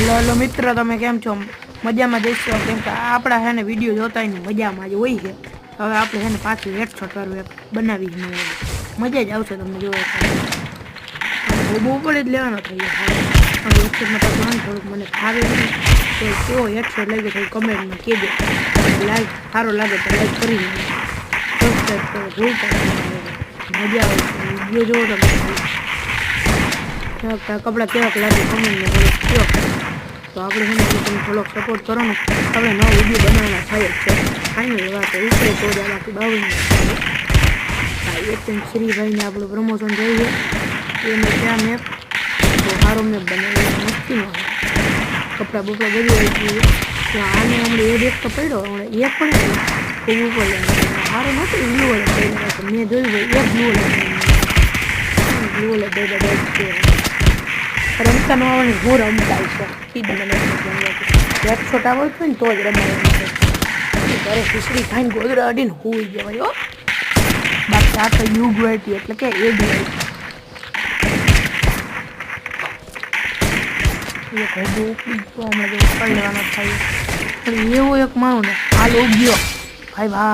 hello मित्र તમે કેમ છો મજામાં દેશો કેમ કે આપડા હે ને વિડિયો જોતા ને મજામાં જ હોય છે હવે આપણે હે ને પાછું હેડશોટ વાળું એક બનાવી છે મજા જ આવશે તમને જોવા બહુ પડે જ લેવાનો થઈ અને હેડશોટ માં તો થોડુંક મને ફાવે નહીં તો કેવો હેડશોટ લાગે તો કમેન્ટમાં કહેજો લાઈક સારો લાગે તો લાઈક કરી દેજો સબસ્ક્રાઇબ કરો ભૂલતા મજા આવે વિડિયો જોવો તો કપડા કેવાક લાગે કમેન્ટમાં કયો તો આપણે હે ને તમે થોડોક સપોર્ટ કરો ને આપણે નવો વિડીયો બનાવવાના થાય જ છે ફાઇનલ વાત ઉપરે તો જ બાકી બાવન ભાઈ એકદમ શ્રીભાઈને આપણું પ્રમોશન થઈ ગયું એને ત્યાં મેપ તો સારો મેપ બનાવ્યો મસ્તીનો કપડાં બપડા બધી આવી ગયું તો આને હમણાં એ એક તો પડ્યો હમણાં એક પણ ખૂબ ઉપર સારો નહોતું બ્લુ વાળો પડ્યો મેં જોયું એક બ્લુ વાળો રમતા ન આવડે હું રમતા છે કીધું મને હેડશોટ આવડતું ને તો જ રમાડવાનું ઘરે ખીચડી ખાઈને ગોદરા અડીને હોઈ જવાય બાકી આ તો યુગ વાઈટી એટલે કે એડી વાઈટી હમણાં લેવાનો થાય પણ એવો એક માણો ને હાલ ઉગ્યો ભાઈ ભાઈ